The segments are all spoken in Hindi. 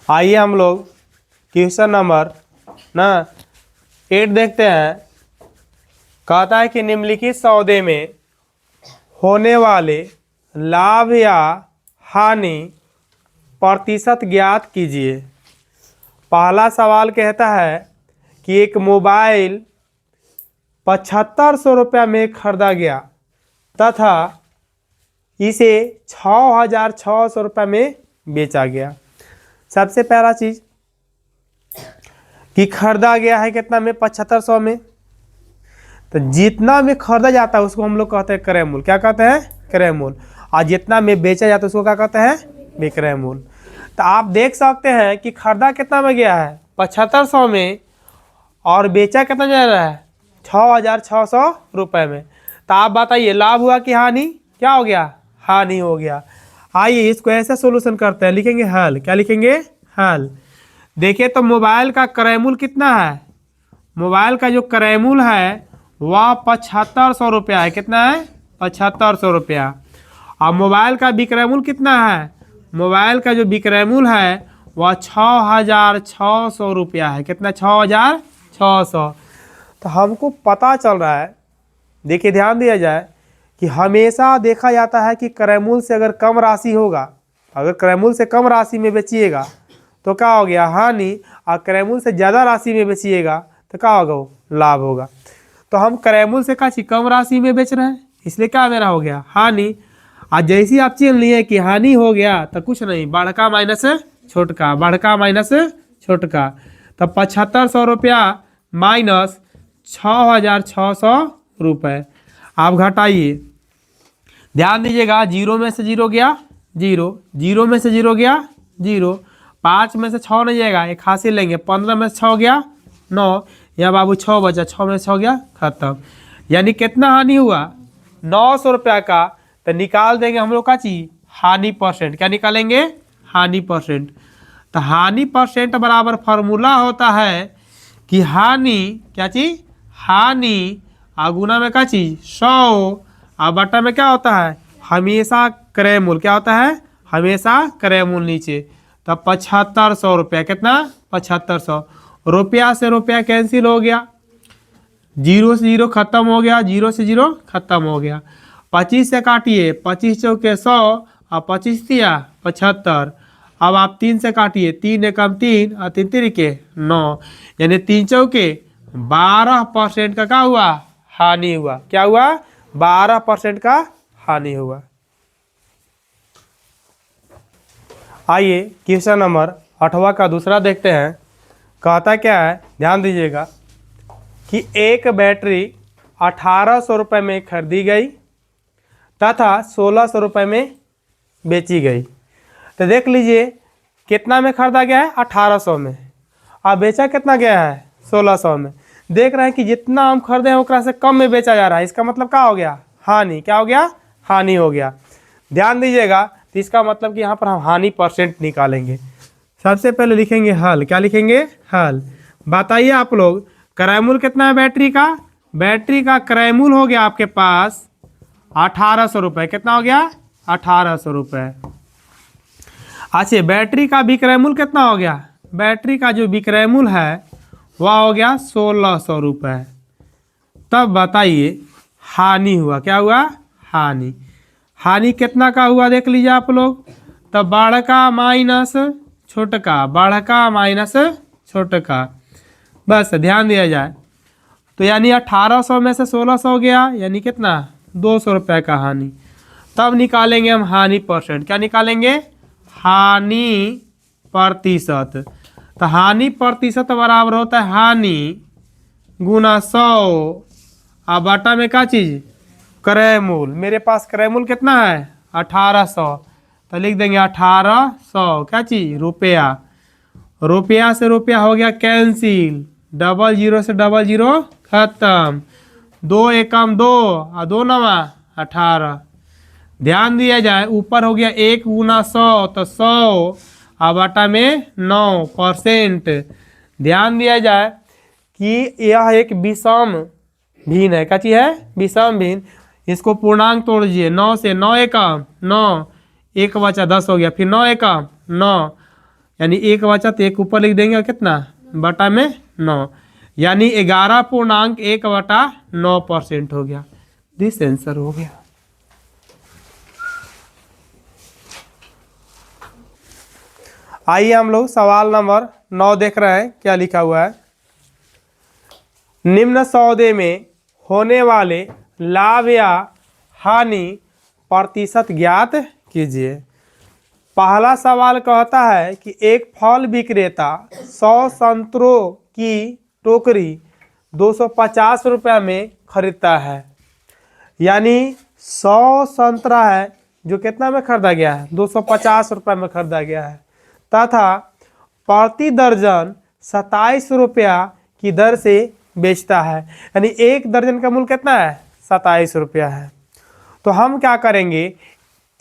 आइए हम लोग क्वेश्चन नंबर 8 देखते हैं। कहता है कि निम्नलिखित सौदे में होने वाले लाभ या हानि प्रतिशत ज्ञात कीजिए। पहला सवाल कहता है कि एक मोबाइल 7500 रुपये में खरीदा गया तथा इसे 6600 रुपये में बेचा गया। सबसे पहला चीज कि खरीदा गया है कितना में, 7500 में। तो जितना में खरीदा जाता है उसको हम लोग कहते हैं क्रय मूल्य। क्या कहते हैं? क्रय मूल्य। और जितना में बेचा जाता है उसको क्या कहते हैं? विक्रय मूल्य। तो आप देख सकते हैं कि खरीदा कितना में गया है? 7500 में, और बेचा कितना जा रहा है? 6600 रुपये में। तो आप बताइए लाभ हुआ कि हानि? क्या हो गया? हानि हो गया। आइए इसको ऐसे सोल्यूशन करते हैं, लिखेंगे हल। क्या लिखेंगे? हल। देखिए तो मोबाइल का क्रय मूल्य कितना है? मोबाइल का जो क्रय मूल्य है वह 7500 रुपया है। कितना है? 7500 रुपया। और मोबाइल का विक्रय मूल्य कितना है? मोबाइल का जो विक्रय मूल्य है वह 6600 रुपया है। कितना? 6600। तो हमको पता चल रहा है, देखिए ध्यान दिया जाए कि हमेशा देखा जाता है कि क्रय मूल्य से अगर कम राशि होगा, अगर क्रय मूल्य से कम राशि में बेचिएगा तो क्या हो गया? हानि। और क्रय मूल्य से ज़्यादा राशि में बेचिएगा तो क्या होगा? लाभ होगा। तो हम क्रय मूल्य से क्या कम राशि में बेच रहे हैं, इसलिए क्या मेरा हो गया? हानि। और जैसी आप चीज लिए कि हानि हो गया तो कुछ नहीं, बड़का माइनस छोटका, बड़का माइनस छोटका। तो 7500 रुपया माइनस 6600 रुपये। आप घटाइए, ध्यान दीजिएगा, 0 में से 0 गया 0, 0 में से 0 गया 0, 5 में से 6 नहीं जाएगा, एक हासिल लेंगे, 15 में से 6 गया 9, या बाबू 6 बचा, 6 में से 6 गया खत्म। यानी कितना हानि हुआ? 900 रुपया का। तो निकाल देंगे हम लोग का चीज हानि परसेंट। क्या निकालेंगे? हानि परसेंट। तो हानि परसेंट बराबर फॉर्मूला होता है कि हानि, क्या चीज? हानि गुना में क्या चीज? 100, और बटा में क्या होता है? हमेशा क्रय मूल्य। क्या होता है? हमेशा क्रय मूल्य नीचे। तो 7500 रुपया। कितना? 7500 रुपया। से रुपया कैंसिल हो गया, 0 से 0 खत्म हो गया, 0 से 0 खत्म हो गया। 25 से काटिए, 25 चौके 100 और 25 दिया 75। अब आप 3 से काटिए, 3 एकम 3 और 3 तिरिके 9, यानी 3 चौके 12% का क्या हुआ? हानि हुआ। क्या हुआ? 12% का हानि हुआ। आइए क्वेश्चन नंबर 8वां का दूसरा देखते हैं। कहता क्या है? ध्यान दीजिएगा कि एक बैटरी 1800 रुपये में खरीदी गई तथा 1600 रुपये में बेची गई। तो देख लीजिए कितना में खरीदा गया है? 1800 में। और बेचा कितना गया है? 1600 में। देख रहे हैं कि जितना हम खरीदे हैं उतना से कम में बेचा जा रहा है। इसका मतलब क्या हो गया? हानि। क्या हो गया? हानि हो गया। ध्यान दीजिएगा, तो इसका मतलब कि यहाँ पर हम हानि परसेंट निकालेंगे। सबसे पहले लिखेंगे हल। क्या लिखेंगे? हल। बताइए आप लोग क्रय मूल्य कितना है बैटरी का? बैटरी का क्रय मूल्य हो गया आपके पास 1800 रुपये। कितना हो गया? 1800 रुपये। अच्छा, बैटरी का विक्रय मूल्य कितना हो गया? बैटरी का जो विक्रय मूल्य है वह हो गया 1600 रुपये। तब बताइए हानि हुआ। क्या हुआ? हानि। हानि कितना का हुआ देख लीजिए आप लोग। तब बड़का माइनस छोटका, बड़का माइनस छोटका। बस ध्यान दिया जाए तो यानी 1800 में से 1600 गया, यानी कितना? 200 रुपये का हानि। तब निकालेंगे हम हानि परसेंट। क्या निकालेंगे? हानि प्रतिशत। तो हानि प्रतिशत बराबर होता है हानि गुना 100 और बटा में क्या चीज? क्रय मूल्य। मेरे पास क्रय मूल्य कितना है? 1800। तो लिख देंगे 1800 क्या चीज? रुपया। रुपया से रुपया हो गया कैंसिल, 00 से 00 खत्म, 2 एकम 2 और 2 नवा 18। ध्यान दिया जाए ऊपर हो गया 1 गुना 100, तो 100 और बटा में 9%। ध्यान दिया जाए कि यह एक विषम भिन्न है। क्या चीज है? विषम भिन्न। इसको पूर्णांक तोड़ दीजिए, 9 से 9 एकम 9, 1 बचा 10 हो गया, फिर 9 एकम 9, यानी एक बचा तो एक ऊपर लिख देंगे, कितना बटा में 9, यानी 11.1/9% हो गया। दिस आंसर हो गया। आइए हम लोग सवाल नंबर 9 देख रहे हैं, क्या लिखा हुआ है। निम्न सौदे में होने वाले लाभ या हानि प्रतिशत ज्ञात कीजिए। पहला सवाल कहता है कि एक फल विक्रेता 100 संतरों की टोकरी 250 रुपये में खरीदता है, यानी 100 संतरा है जो कितना में खरीदा गया है, 250 रुपये में खरीदा गया है, तथा प्रति दर्जन 27 रुपया की दर से बेचता है, यानी एक दर्जन का मूल्य कितना है, 27 रुपया है। तो हम क्या करेंगे,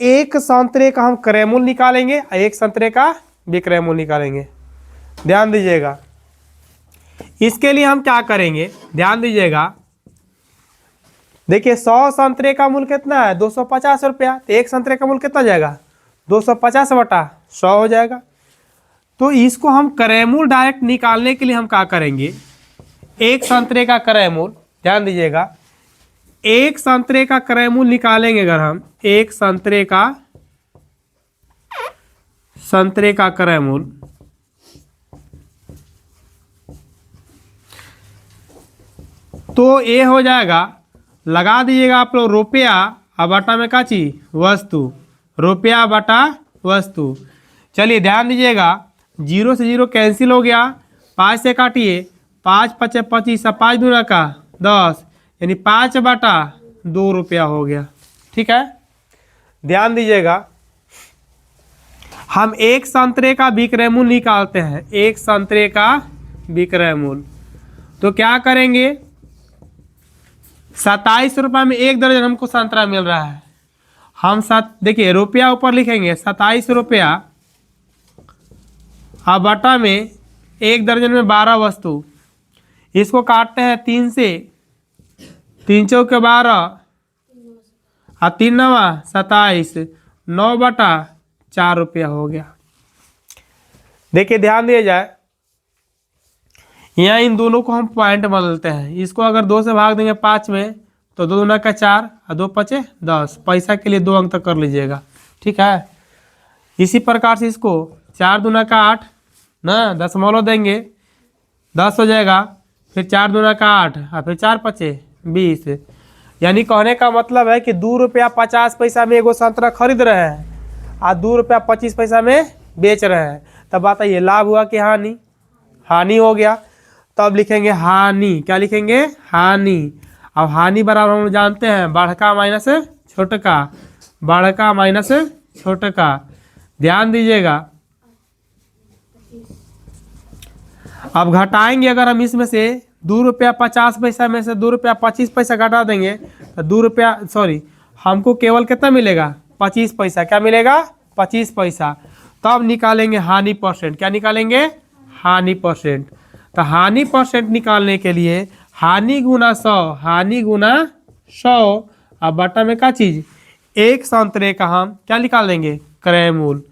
एक संतरे का हम क्रय मूल्य निकालेंगे और एक संतरे का विक्रय मूल्य निकालेंगे। ध्यान दीजिएगा, इसके लिए हम क्या करेंगे, ध्यान दीजिएगा। देखिए 100 संतरे का मूल्य कितना है, 250 रुपया, तो एक संतरे का मूल्य कितना जाएगा, 250 बटा 100 हो जाएगा। तो इसको हम क्रय मूल्य डायरेक्ट निकालने के लिए हम क्या करेंगे, एक संतरे का क्रय मूल्य, ध्यान दीजिएगा, एक संतरे का क्रय मूल्य निकालेंगे अगर हम, एक संतरे का क्रय मूल्य, तो ये हो जाएगा, लगा दीजिएगा आप लोग रुपया और बटा में का चीज, वस्तु, रुपया बटा वस्तु। चलिए ध्यान दीजिएगा, 0 से 0 कैंसिल हो गया, 5 से काटिए, 5 × 5 = 25, 5 दूना का 10, यानी 5 बटा 2 रुपया हो गया। ठीक है, ध्यान दीजिएगा, हम एक संतरे का विक्रय मूल्य निकालते हैं, एक संतरे का विक्रय मूल्य। तो क्या करेंगे, 27 रुपये में एक दर्जन हमको संतरा मिल रहा है, हम देखिए रुपया ऊपर लिखेंगे 27 रुपया, अब बटा में एक दर्जन में 12 वस्तु, इसको काटते हैं 3 से, 3 चौके 12 और 3 9 27, 9 बटा 4 रुपया हो गया। देखिए ध्यान दिया जाए, यहाँ इन दोनों को हम पॉइंट बदलते हैं, इसको अगर 2 से भाग देंगे 5 में तो 2 दूना का 4 और 2 × 5 = 10, पैसा के लिए 2 अंक तक कर लीजिएगा। ठीक है, इसी प्रकार से इसको 4 दूना का 8 ना, दशमलव देंगे 10 हो जाएगा, फिर 4 दूना का 8 और फिर 4 × 5 = 20, यानी कहने का मतलब है कि 2 रुपया 50 पैसा में एगो संतरा खरीद रहे हैं और 2 रुपया 25 पैसा में बेच रहे हैं। तब बताइए लाभ हुआ कि हानि, हानि हो गया। तब लिखेंगे हानि, क्या लिखेंगे, हानि। अब हानि बराबर हम जानते हैं बड़का माइनस छोटका, बड़का माइनस छोटका। ध्यान दीजिएगा, अब घटाएंगे अगर हम इसमें से 2 रुपया 50 पैसा में से 2 रुपया 25 पैसा घटा देंगे तो 2 रुपया हमको केवल कितना मिलेगा, 25 पैसा। क्या मिलेगा, 25 पैसा। तब निकालेंगे हानि परसेंट, क्या निकालेंगे, हानि परसेंट। तो हानि परसेंट निकालने के लिए हानि गुना 100, हानि गुना 100 अब बटा में क्या चीज, एक संतरे का हम क्या निकाल देंगे, क्रय मूल्य।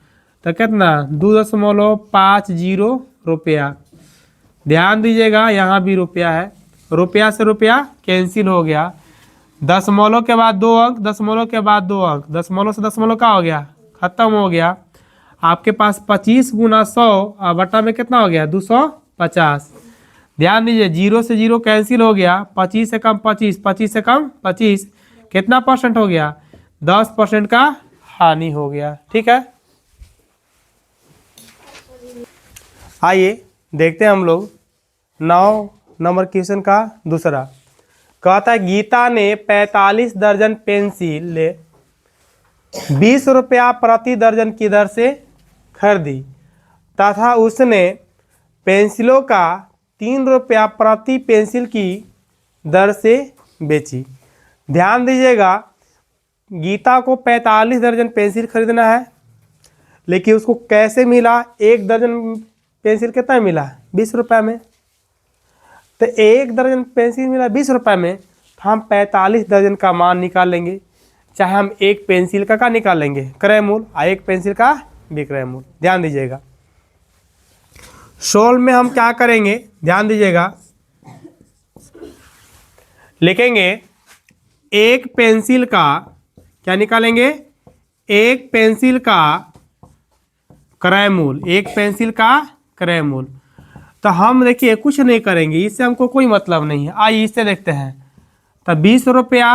तो कितना, 2.50 रुपया। ध्यान दीजिएगा यहाँ भी रुपया है, रुपया से रुपया कैंसिल हो गया, दशमलव के बाद 2 अंक, दशमलव के बाद 2 अंक, दशमलव से दशमलव का हो गया, खत्म हो गया। आपके पास 25 गुना 100 और बटा में कितना हो गया, 250। ध्यान दीजिए 0 से 0 कैंसिल हो गया, 25 से कम 25, 25 से कम 25, कितना परसेंट हो गया, 10% का हानि हो गया। ठीक है, आइए देखते हैं हम लोग 9 नंबर क्वेश्चन का दूसरा। कहता है गीता ने 45 दर्जन पेंसिल 20 रुपया प्रति दर्जन की दर से खरीदी तथा उसने पेंसिलों का 3 रुपया प्रति पेंसिल की दर से बेची। ध्यान दीजिएगा, गीता को 45 दर्जन पेंसिल खरीदना है, लेकिन उसको कैसे मिला, एक दर्जन पेंसिल कितना मिला, 20 रुपये में। तो एक दर्जन पेंसिल मिला 20 रुपये में, तो हम 45 दर्जन का मान निकाल लेंगे, चाहे हम एक पेंसिल का निकाल लेंगे क्रय मूल्य और एक पेंसिल का विक्रय मूल्य। ध्यान दीजिएगा, 16 में हम क्या करेंगे, ध्यान दीजिएगा, लिखेंगे एक पेंसिल का, क्या निकालेंगे, एक पेंसिल का क्रय मूल, एक पेंसिल का क्रय मूल। तो हम देखिए कुछ नहीं करेंगे, इससे हमको कोई मतलब नहीं है। आइए इससे देखते हैं। तो 20 रुपया,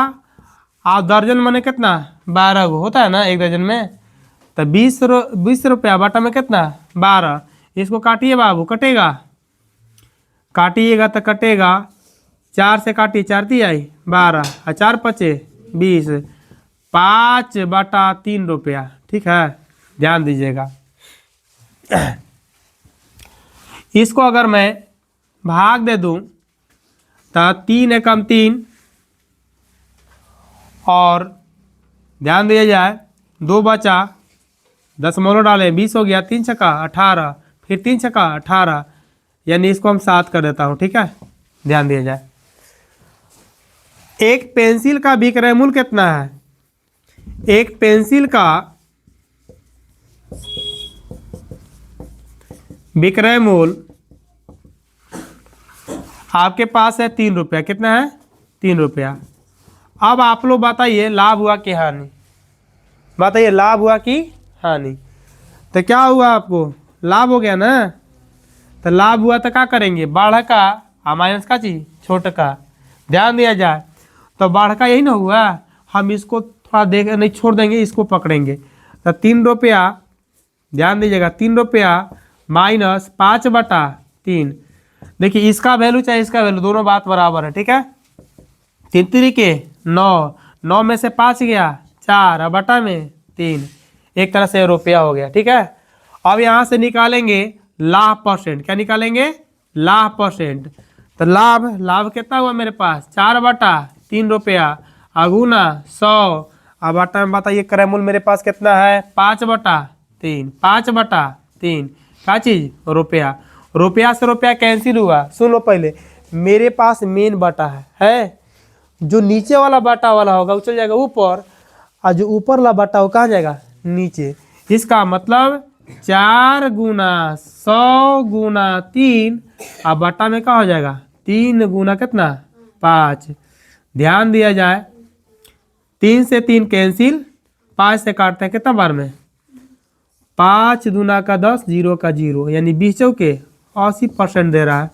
आप दर्जन माने कितना, 12 गो होता है ना एक दर्जन में। तो 20 रुपया बटा में कितना, 12। इसको काटिए बाबू, कटेगा, काटिएगा तो कटेगा, 4 से काटिए, 4 दी आई 12 और 4 पचे 20, 5/3 रुपया। ठीक है, ध्यान दीजिएगा। इसको अगर मैं भाग दे दूं तो 3 एकम 3, और ध्यान दिया जाए 2 बचा, 10 मोलो डाले, 20 हो गया, 3 छक्का 18, फिर 3 छक्का 18, यानी इसको हम 7 कर देता हूँ। ठीक है, ध्यान दिया जाए। एक पेंसिल का विक्रय मूल्य कितना है, एक पेंसिल का विक्रय मूल्य आपके पास है 3 रुपया। कितना है, 3 रुपया। अब आप लोग बताइए लाभ हुआ कि हानि, बताइए लाभ हुआ कि हानि। तो क्या हुआ, आपको लाभ हो गया ना। तो लाभ हुआ तो क्या करेंगे, बाढ़ का माइनस का चीज छोट का, ध्यान दिया जाए। तो बाढ़ का यही ना हुआ, हम इसको थोड़ा देख नहीं छोड़ देंगे, इसको पकड़ेंगे। तो 3 रुपया, ध्यान दीजिएगा, 3 रुपया माइनस 5/3। देखिए इसका वैल्यू चाहे इसका वैल्यू, दोनों बात बराबर है। ठीक है, 3 3 9, 9 में से 5 गया 4 और बटा में 3, एक तरह से रुपया हो गया। ठीक है, अब यहाँ से निकालेंगे लाभ परसेंट। क्या निकालेंगे, लाभ परसेंट। तो लाभ कितना हुआ मेरे पास, 4/3 रुपया, अगुना 100, अब बटा में बताइए क्रय मूल्य मेरे पास कितना है, 5/3, 5/3 क्या चीज, रुपया। रुपया से रुपया कैंसिल हुआ। सुन लो पहले, मेरे पास मेन बटा है, जो नीचे वाला बटा वाला होगा वो चल जाएगा ऊपर, और जो ऊपर वाला बटा वो कहाँ जाएगा, नीचे। इसका मतलब 4 गुना 100 गुना 3, अब बटा में क्या हो जाएगा, 3 गुना कितना, 5। ध्यान दिया जाए, 3 से 3 कैंसिल, 5 से काटते हैं कितना बार में, 5 दूना का 10, 0 का 0, यानी 20 चौके 80% दे रहा है।